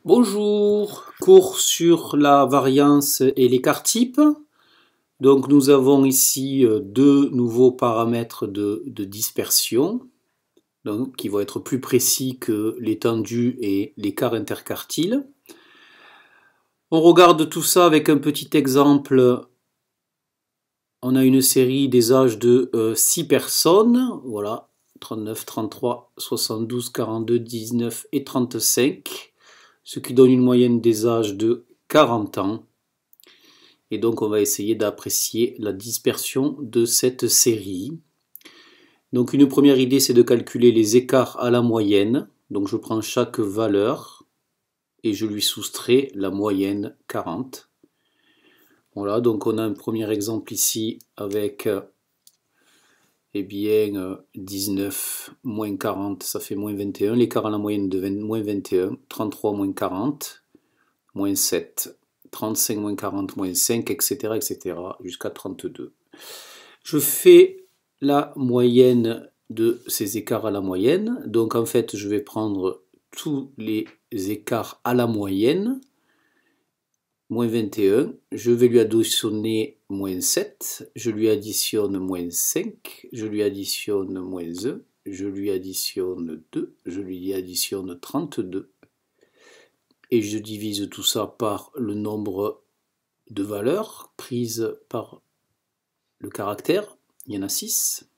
Bonjour, cours sur la variance et l'écart type. Donc nous avons ici deux nouveaux paramètres de dispersion, donc, qui vont être plus précis que l'étendue et l'écart interquartile. On regarde tout ça avec un petit exemple. On a une série des âges de 6 personnes, voilà, 39, 33, 72, 42, 19 et 35, ce qui donne une moyenne des âges de 40 ans. Et donc on va essayer d'apprécier la dispersion de cette série. Donc une première idée, c'est de calculer les écarts à la moyenne. Donc je prends chaque valeur et je lui soustrais la moyenne 40. Voilà, donc on a un premier exemple ici avec 19 moins 40, ça fait moins 21. L'écart à la moyenne de moins 21, 33 moins 40, moins 7, 35 moins 40, moins 5, etc., etc., jusqu'à 32. Je fais la moyenne de ces écarts à la moyenne. Donc en fait, je vais prendre tous les écarts à la moyenne. Moins 21, je vais lui additionner moins 7, je lui additionne moins 5, je lui additionne moins 1, je lui additionne 2, je lui additionne 32. Et je divise tout ça par le nombre de valeurs prises par le caractère. Il y en a 6.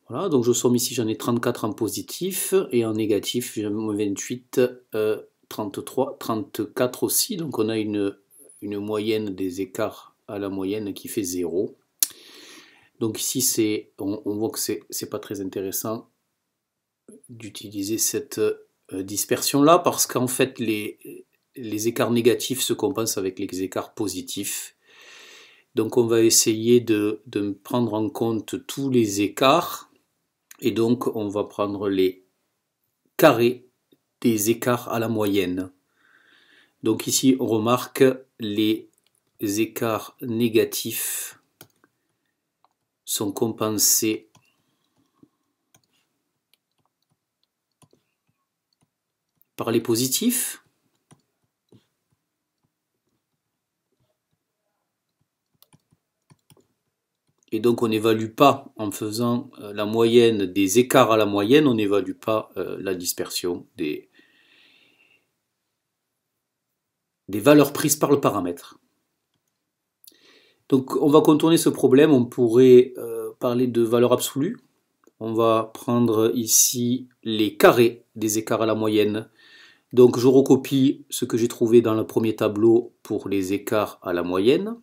Voilà, donc je somme ici, j'en ai 34 en positif, et en négatif, j'ai moins 28, 33, 34 aussi. Donc on a une moyenne des écarts à la moyenne qui fait 0. Donc ici, on voit que c'est pas très intéressant d'utiliser cette dispersion-là, parce qu'en fait, les écarts négatifs se compensent avec les écarts positifs. Donc on va essayer de prendre en compte tous les écarts, et donc on va prendre les carrés des écarts à la moyenne. Donc ici on remarque les écarts négatifs sont compensés par les positifs. Et donc on n'évalue pas, en faisant la moyenne des écarts à la moyenne, on n'évalue pas la dispersion des valeurs prises par le paramètre. Donc on va contourner ce problème, on pourrait parler de valeur absolue. On va prendre ici les carrés des écarts à la moyenne. Donc je recopie ce que j'ai trouvé dans le premier tableau pour les écarts à la moyenne.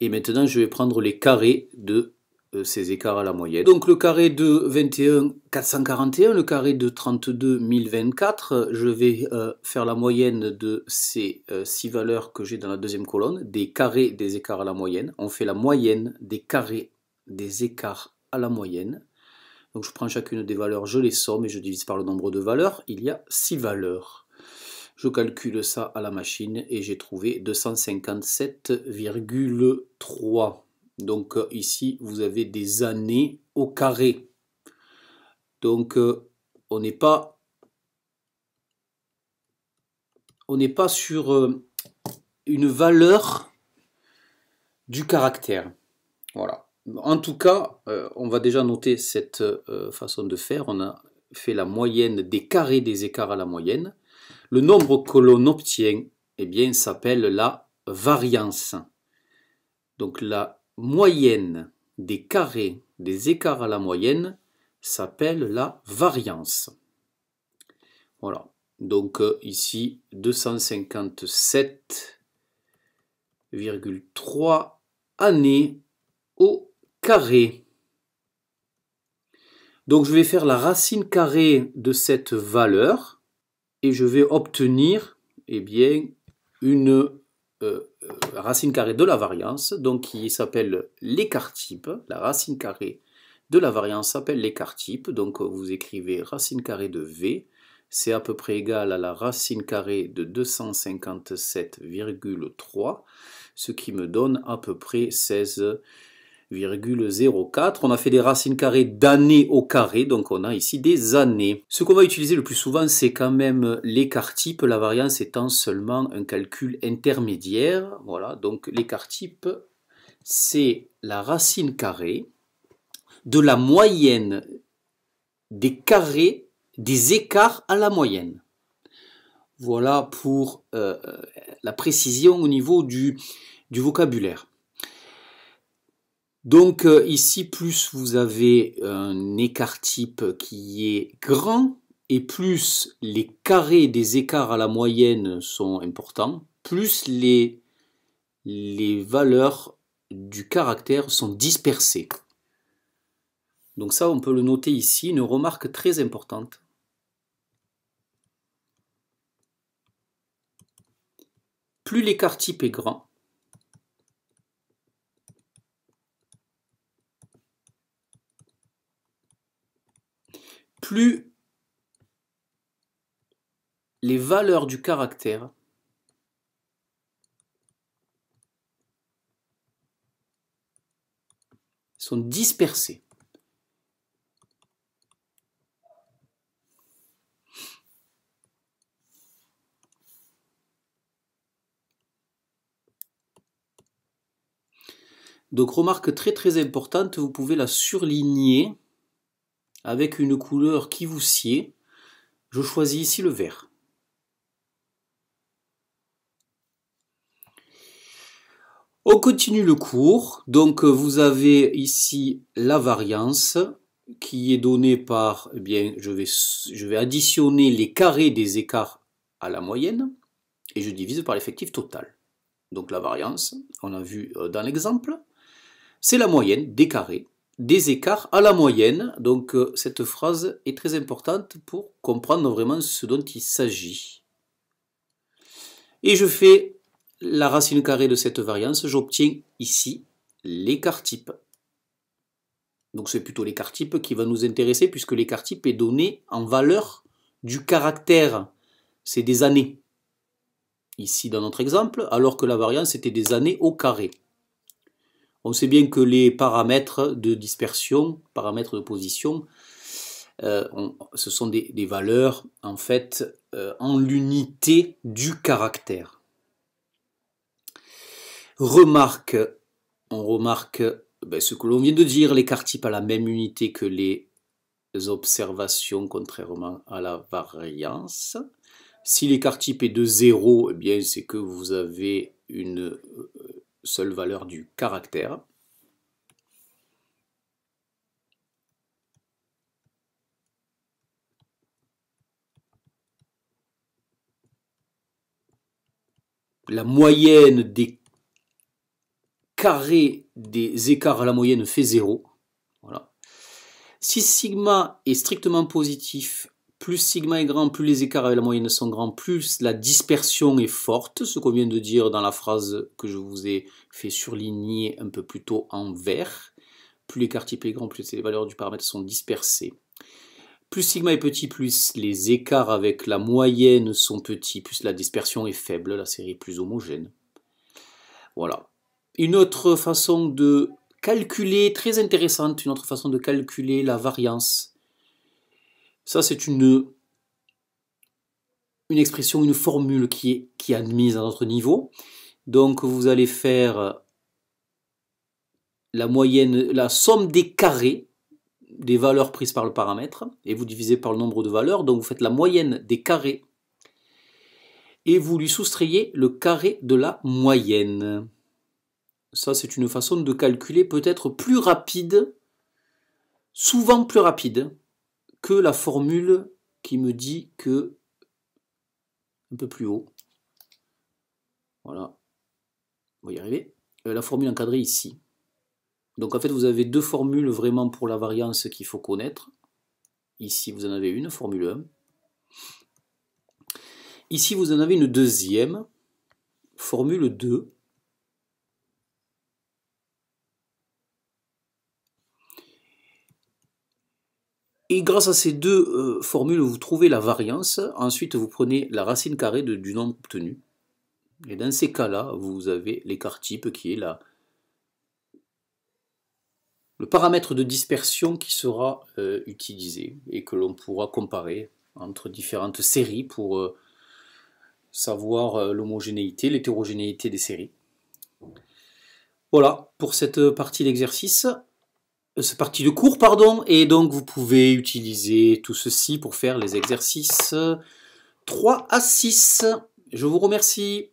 Et maintenant je vais prendre les carrés de ces écarts à la moyenne. Donc le carré de 21 441, le carré de 32 1024, je vais faire la moyenne de ces 6 valeurs que j'ai dans la deuxième colonne, des carrés des écarts à la moyenne. On fait la moyenne des carrés des écarts à la moyenne. Donc je prends chacune des valeurs, je les somme et je divise par le nombre de valeurs. Il y a 6 valeurs. Je calcule ça à la machine et j'ai trouvé 257,3. Donc ici, vous avez des années au carré. Donc on n'est pas sur une valeur du caractère. Voilà. En tout cas, on va déjà noter cette façon de faire. On a fait la moyenne des carrés des écarts à la moyenne. Le nombre que l'on obtient, eh bien, s'appelle la variance. Donc la moyenne des carrés des écarts à la moyenne s'appelle la variance. Voilà. Donc ici 257,3 années au carré. Donc je vais faire la racine carrée de cette valeur et je vais obtenir bien, une racine carrée de la variance, donc qui s'appelle l'écart type. La racine carrée de la variance s'appelle l'écart type, donc vous écrivez racine carrée de V, c'est à peu près égal à la racine carrée de 257,3, ce qui me donne à peu près 16,3 0,04. On a fait des racines carrées d'années au carré, donc on a ici des années. Ce qu'on va utiliser le plus souvent, c'est quand même l'écart type, la variance étant seulement un calcul intermédiaire. Voilà, donc l'écart type, c'est la racine carrée de la moyenne des carrés des écarts à la moyenne. Voilà pour la précision au niveau du vocabulaire. Donc ici, plus vous avez un écart type qui est grand, et plus les carrés des écarts à la moyenne sont importants, plus les valeurs du caractère sont dispersées. Donc ça, on peut le noter ici, une remarque très importante. Plus l'écart type est grand, plus les valeurs du caractère sont dispersées. Donc remarque très importante, vous pouvez la surligner avec une couleur qui vous sied. Je choisis ici le vert. On continue le cours. Donc vous avez ici la variance qui est donnée par, eh bien, je vais additionner les carrés des écarts à la moyenne et je divise par l'effectif total. Donc la variance, on a vu dans l'exemple, c'est la moyenne des carrés des écarts à la moyenne. Donc cette phrase est très importante pour comprendre vraiment ce dont il s'agit. Et je fais la racine carrée de cette variance, j'obtiens ici l'écart type. Donc c'est plutôt l'écart type qui va nous intéresser puisque l'écart type est donné en valeur du caractère. C'est des années. Ici dans notre exemple, alors que la variance était des années au carré. On sait bien que les paramètres de dispersion, paramètres de position, ce sont des valeurs en fait en l'unité du caractère. On remarque ce que l'on vient de dire, l'écart type a la même unité que les observations contrairement à la variance. Si l'écart type est de 0, eh bien c'est que vous avez une seule valeur du caractère. La moyenne des carrés des écarts à la moyenne fait 0. Voilà. Si sigma est strictement positif, plus sigma est grand, plus les écarts avec la moyenne sont grands, plus la dispersion est forte, ce qu'on vient de dire dans la phrase que je vous ai fait surligner un peu plus tôt en vert. Plus l'écart type est grand, plus les valeurs du paramètre sont dispersées. Plus sigma est petit, plus les écarts avec la moyenne sont petits, plus la dispersion est faible, la série est plus homogène. Voilà. Une autre façon de calculer, très intéressante, une autre façon de calculer la variance. Ça, c'est une expression, une formule qui est admise à notre niveau. Donc, vous allez faire la moyenne, la somme des carrés des valeurs prises par le paramètre, et vous divisez par le nombre de valeurs, donc vous faites la moyenne des carrés, et vous lui soustrayez le carré de la moyenne. Ça, c'est une façon de calculer peut-être plus rapide, souvent plus rapide, que la formule qui me dit que, un peu plus haut, voilà, on va y arriver, la formule encadrée ici. Donc en fait, vous avez deux formules vraiment pour la variance qu'il faut connaître. Ici, vous en avez une, formule 1. Ici, vous en avez une deuxième, formule 2. Et grâce à ces deux formules, vous trouvez la variance. Ensuite, vous prenez la racine carrée du nombre obtenu. Et dans ces cas-là, vous avez l'écart type qui est le paramètre de dispersion qui sera utilisé et que l'on pourra comparer entre différentes séries pour savoir l'homogénéité, l'hétérogénéité des séries. Voilà pour cette partie d'exercice, cette partie de cours, pardon, et donc vous pouvez utiliser tout ceci pour faire les exercices 3 à 6. Je vous remercie.